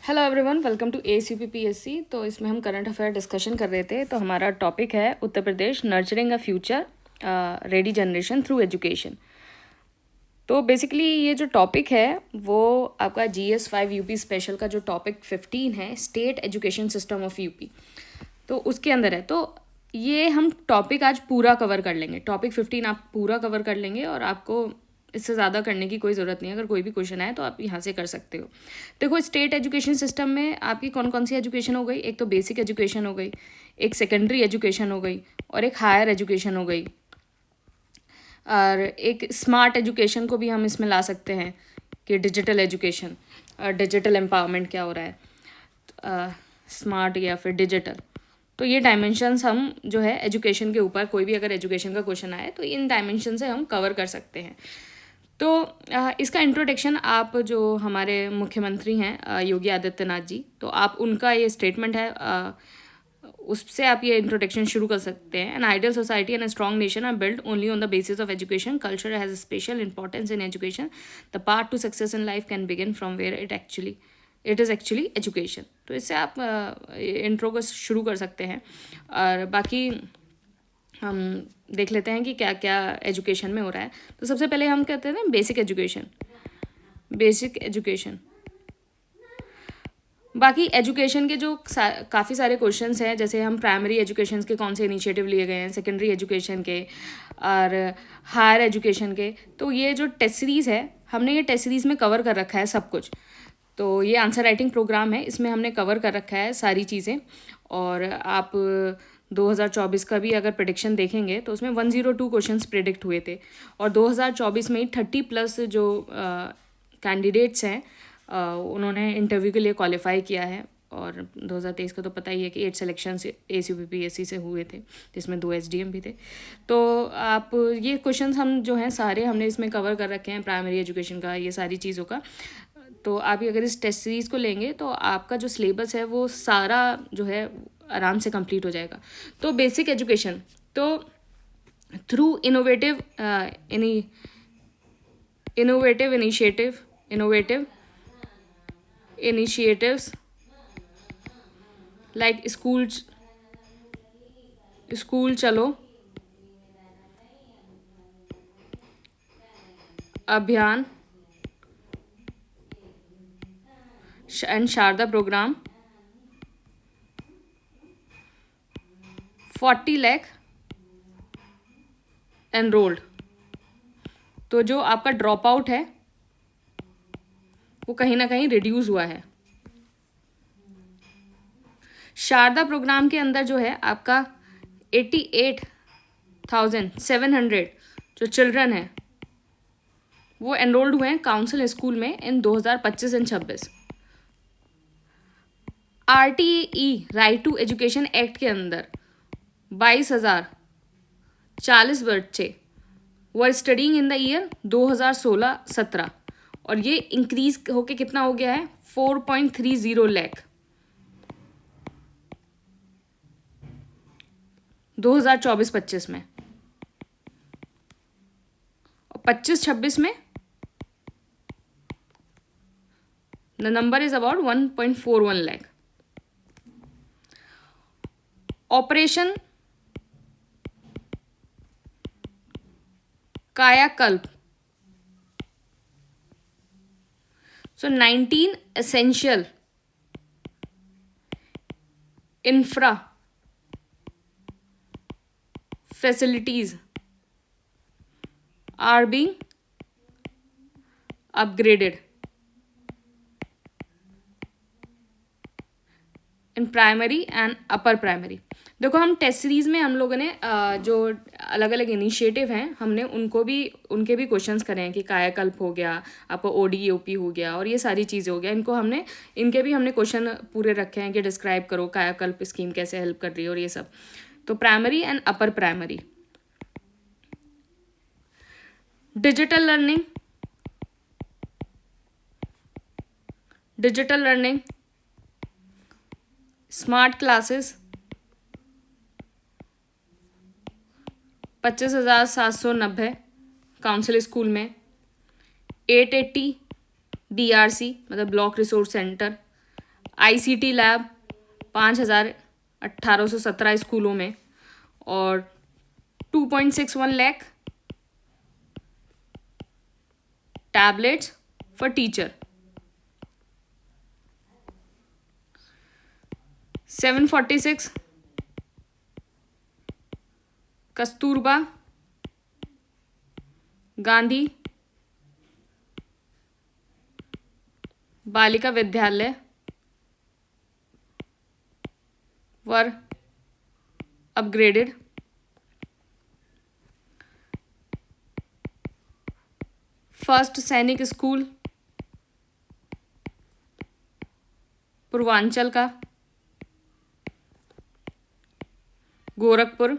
Hello everyone, welcome to ACPPSC। तो इसमें हम करंट अफेयर डिस्कशन कर रहे थे। तो हमारा टॉपिक है Uttar Pradesh nurturing a future ready generation through education. तो बेसिकली ये जो टॉपिक है वो आपका GS5 यूपी स्पेशल का जो टॉपिक 15 है, state education system of UP, तो उसके अंदर है। तो ये हम टॉपिक आज पूरा कवर कर लेंगे। टॉपिक 15 आप पूरा कवर कर लेंगे और आपको इससे ज़्यादा करने की कोई ज़रूरत नहीं है। अगर कोई भी क्वेश्चन आए तो आप यहाँ से कर सकते हो। देखो, स्टेट एजुकेशन सिस्टम में आपकी कौन कौन सी एजुकेशन हो गई। एक तो बेसिक एजुकेशन हो गई, एक सेकेंडरी एजुकेशन हो गई और एक हायर एजुकेशन हो गई, और एक स्मार्ट एजुकेशन को भी हम इसमें ला सकते हैं कि डिजिटल एजुकेशन, डिजिटल एम्पावरमेंट क्या हो रहा है, स्मार्ट या फिर डिजिटल। तो ये डायमेंशंस हम जो है एजुकेशन के ऊपर, कोई भी अगर एजुकेशन का क्वेश्चन आए तो इन डायमेंशन से हम कवर कर सकते हैं। तो इसका इंट्रोडक्शन आप जो हमारे मुख्यमंत्री हैं योगी आदित्यनाथ जी, तो आप उनका ये स्टेटमेंट है, उससे आप ये इंट्रोडक्शन शुरू कर सकते हैं। An ideal society and a strong nation are build only on the basis of education. Culture has a special importance in education. The part to success in life can begin from where it is actually education. तो इससे आप intro को शुरू कर सकते हैं। और बाकी हम देख लेते हैं कि क्या क्या एजुकेशन में हो रहा है। तो सबसे पहले हम कहते हैं बेसिक एजुकेशन। बेसिक एजुकेशन, बाकी एजुकेशन के जो काफ़ी सारे क्वेश्चंस हैं, जैसे हम प्राइमरी एजुकेशन के कौन से इनिशिएटिव लिए गए हैं, सेकेंडरी एजुकेशन के और हायर एजुकेशन के। तो ये जो टेस्ट सीरीज़ है, हमने ये टेस्ट सीरीज़ में कवर कर रखा है सब कुछ। तो ये आंसर राइटिंग प्रोग्राम है, इसमें हमने कवर कर रखा है सारी चीज़ें। और आप 2024 का भी अगर प्रेडिक्शन देखेंगे तो उसमें 102 क्वेश्चंस प्रेडिक्ट हुए थे, और 2024 में ही 30+ जो कैंडिडेट्स हैं उन्होंने इंटरव्यू के लिए क्वालिफाई किया है। और 2023 का तो पता ही है कि 8 सिलेक्शन ACPPSC से हुए थे, जिसमें 2 SDM भी थे। तो आप ये क्वेश्चंस हम जो हैं सारे हमने इसमें कवर कर रखे हैं, प्राइमरी एजुकेशन का, ये सारी चीज़ों का। तो आप अगर इस टेस्ट सीरीज़ को लेंगे तो आपका जो सिलेबस है वो सारा जो है आराम से कंप्लीट हो जाएगा। तो बेसिक एजुकेशन, तो through innovative initiatives like school Chalo Abhiyan and Sharda programme, 40 lakh enrolled. तो जो आपका ड्रॉप आउट है वो कहीं ना कहीं रिड्यूस हुआ है। शारदा प्रोग्राम के अंदर जो है आपका 88,700 जो चिल्ड्रन है वो एनरोल्ड हुए हैं काउंसिल स्कूल में in 2025 and 26। RTE right to education act के अंदर 22,040 बच्चे were studying in the year 2016-17, और ये इंक्रीज होके कितना हो गया है 4.30 लाख 2024-25 में, और 25-26 में the number is about 1.41 lakh. Operation कायाकल्प, सो 19 essential infra facilities are being upgraded in primary and upper primary। देखो, हम टेस्ट सीरीज़ में हम लोगों ने जो अलग अलग इनिशिएटिव हैं हमने उनके भी क्वेश्चंस करे हैं कि कायाकल्प हो गया, आपको ODOP हो गया, और ये सारी चीज़ें हो गया। इनके भी हमने क्वेश्चन पूरे रखे हैं कि डिस्क्राइब करो कायाकल्प स्कीम कैसे हेल्प कर रही है और ये सब। तो primary and upper primary, digital learning, smart classes 25,790 council school में, 880 BRC मतलब block resource centre, ICT lab 5,1817 स्कूलों में, और 2.61 lakh tablets for teacher, 746 Kasturba Gandhi Balika Vidyalaya were upgraded, first सैनिक स्कूल पूर्वांचल का गोरखपुर।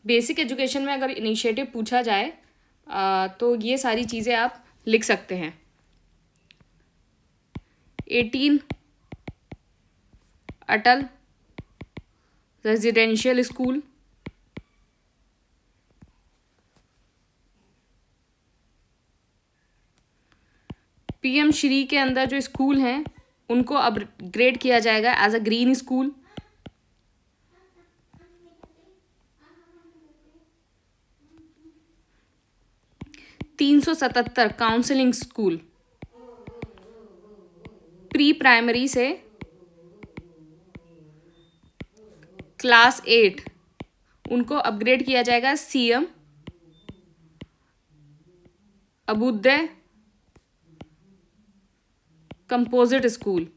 बेसिक एजुकेशन में अगर इनिशिएटिव पूछा जाए तो ये सारी चीज़ें आप लिख सकते हैं। 18 अटल रेजिडेंशियल स्कूल, PM श्री के अंदर जो स्कूल हैं उनको अपग्रेड किया जाएगा एज अ ग्रीन स्कूल। तीन 377 काउंसलिंग स्कूल प्री प्राइमरी से क्लास 8 उनको अपग्रेड किया जाएगा CM अबुदय कंपोजिट स्कूल।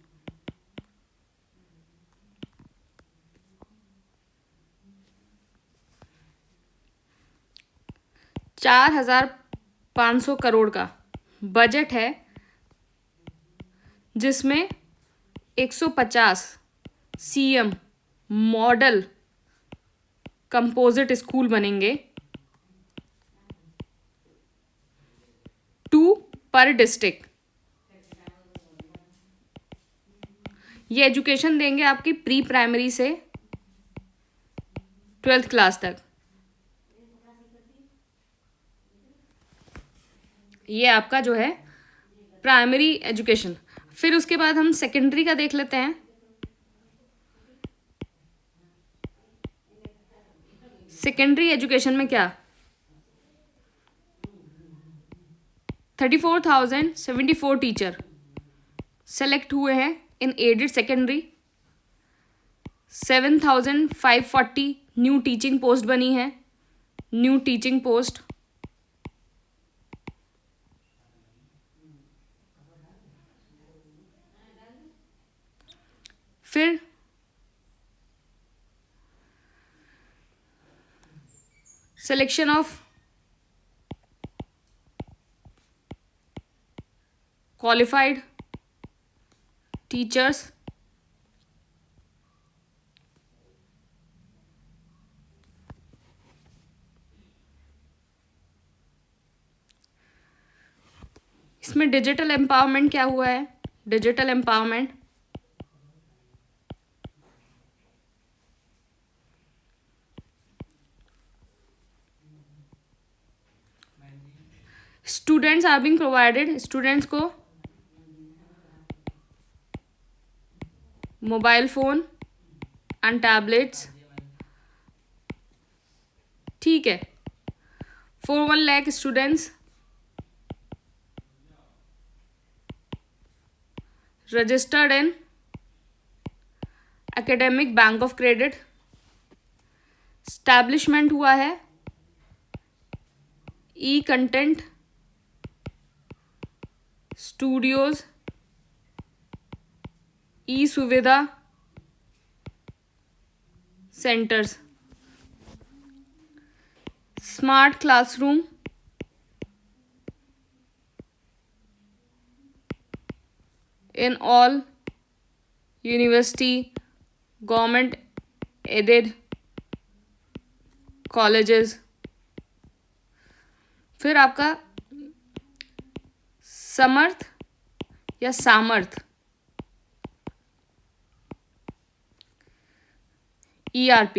$4,500 करोड़ का बजट है, जिसमें 150 CM मॉडल कंपोजिट स्कूल बनेंगे, 2 पर डिस्ट्रिक्ट। ये एजुकेशन देंगे आपकी प्री प्राइमरी से 12th क्लास तक। ये आपका जो है प्राइमरी एजुकेशन। फिर उसके बाद हम सेकेंडरी का देख लेते हैं। सेकेंडरी एजुकेशन में क्या 34,074 टीचर सेलेक्ट हुए हैं in aided secondary. 7,540 new teaching post बनी है, न्यू टीचिंग पोस्ट। फिर सिलेक्शन ऑफ क्वालिफाइड टीचर्स, इसमें डिजिटल एम्पावरमेंट क्या हुआ है। Digital empowerment students are being provided, students को मोबाइल फोन एंड टैबलेट्स, ठीक है। 41 lakh students registered in academic bank of credit. Establishment हुआ है ई कंटेंट स्टूडियोज, ई सुविधा centres, smart classroom, in all university government aided colleges। फिर आपका समर्थ या Samarth ERP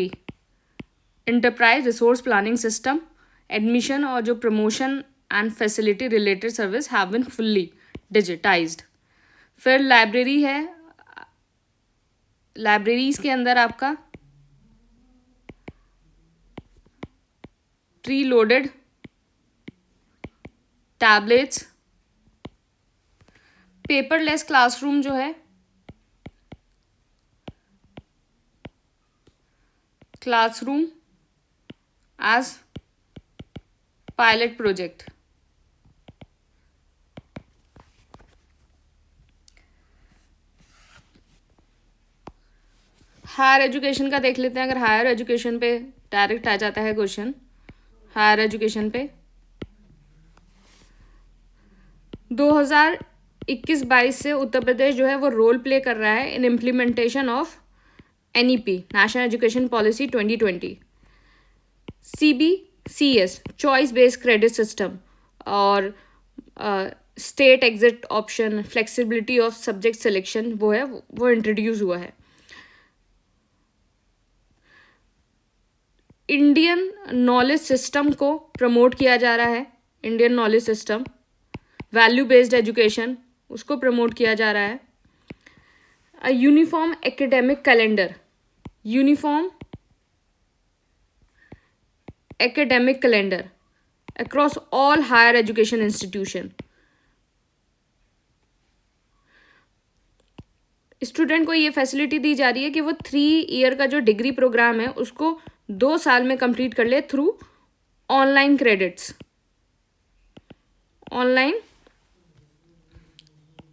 enterprise resource planning system, admission और जो promotion and facility related service have been fully digitised. फिर library है लाइब्रेरीज के अंदर आपका pre loaded tablets, paperless classroom जो है, classroom as pilot project. Higher education का देख लेते हैं। अगर हायर एजुकेशन पे डायरेक्ट आ जाता है क्वेश्चन, हायर एजुकेशन पे 2021-22 से उत्तर प्रदेश जो है वो रोल प्ले कर रहा है in implementation of NEP, national education policy 2020, CBCS choice based credit system और state exit option, flexibility of subject selection वो इंट्रोड्यूस हुआ है। इंडियन नॉलेज सिस्टम को प्रमोट किया जा रहा है। Indian knowledge system, value based education, उसको प्रमोट किया जा रहा है। A uniform academic calendar, uniform academic calendar across all higher education institution. Student को ये फैसिलिटी दी जा रही है कि वो 3 ईयर का जो डिग्री प्रोग्राम है उसको 2 साल में कंप्लीट कर ले through online credits,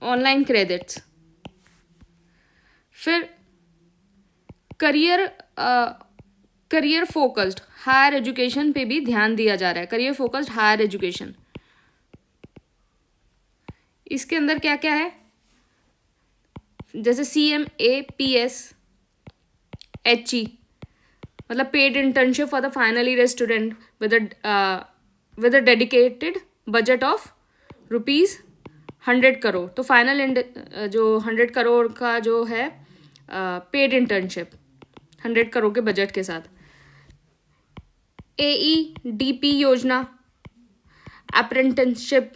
online credits. फिर करियर फोकस्ड हायर एजुकेशन पे भी ध्यान दिया जा रहा है। करियर फोकस्ड हायर एजुकेशन, इसके अंदर क्या क्या है, जैसे CMAPS HE मतलब paid internship for the final year student with a dedicated budget of ₹100 crore. तो फाइनल जो 100 करोड़ का जो है पेड इंटर्नशिप 100 करोड़ के बजट के साथ। AEDP योजना, apprenticeship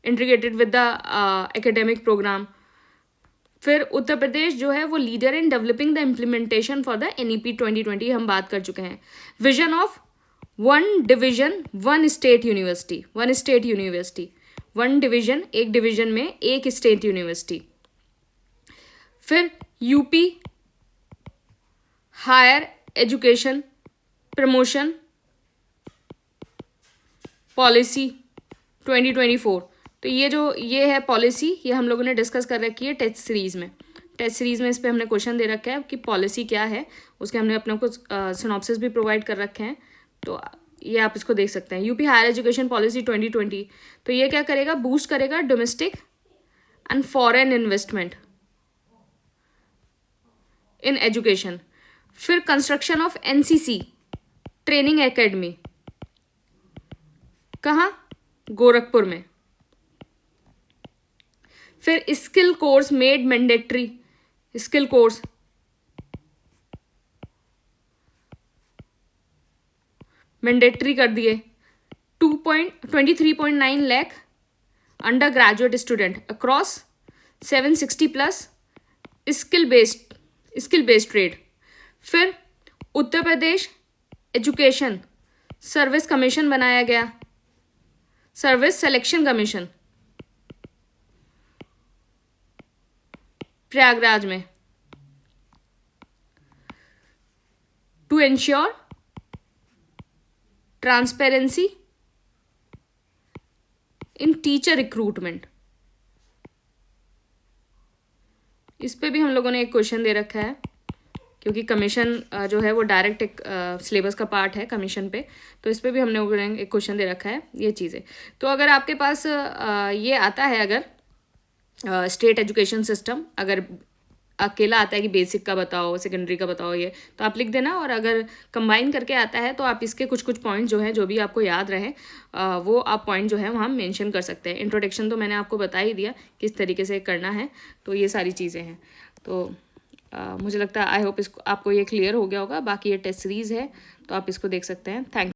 integrated with the academic programme. फिर उत्तर प्रदेश जो है वो leader in developing the implementation for the NEP 2020 हम बात कर चुके हैं। Vision of 1 division 1 state university, 1 state university, 1 division, एक डिवीजन में एक स्टेट यूनिवर्सिटी। फिर UP higher education promotion policy 2024। तो ये है पॉलिसी, ये हम लोगों ने डिस्कस कर रखी है टेस्ट सीरीज में। टेस्ट सीरीज में इस पे हमने क्वेश्चन दे रखा है कि पॉलिसी क्या है, उसके हमने अपने को सिनॉप्सिस भी प्रोवाइड कर रखे हैं, तो ये आप इसको देख सकते हैं। UP हायर एजुकेशन पॉलिसी 2020, तो ये क्या करेगा, बूस्ट करेगा domestic and foreign investment in education. फिर construction of NCC training academy, कहाँ, गोरखपुर में। फिर skill course made mandatory, skill course mandatory कर दिए। 23.9 lakh undergraduate student across 760+ skill based trade. फिर Uttar Pradesh education service commission बनाया गया, सर्विस सिलेक्शन कमीशन प्रयागराज में, to ensure transparency in teacher recruitment. इस पे भी हम लोगों ने एक क्वेश्चन दे रखा है, क्योंकि कमीशन जो है वो डायरेक्ट एक सिलेबस का पार्ट है कमीशन पे, तो इस पे भी हमने एक क्वेश्चन दे रखा है ये चीज़ें। तो अगर आपके पास ये आता है, अगर स्टेट एजुकेशन सिस्टम अगर अकेला आता है कि बेसिक का बताओ, सेकेंडरी का बताओ, ये तो आप लिख देना, और अगर कंबाइन करके आता है तो आप इसके कुछ पॉइंट जो हैं, जो भी आपको याद रहे वो आप पॉइंट जो है वहाँ मेंशन कर सकते हैं। इंट्रोडक्शन तो मैंने आपको बता ही दिया किस तरीके से करना है, तो ये सारी चीज़ें हैं। तो मुझे लगता है आई होप इसको आपको ये क्लियर हो गया होगा। बाकी ये टेस्ट सीरीज़ है तो आप इसको देख सकते हैं। थैंक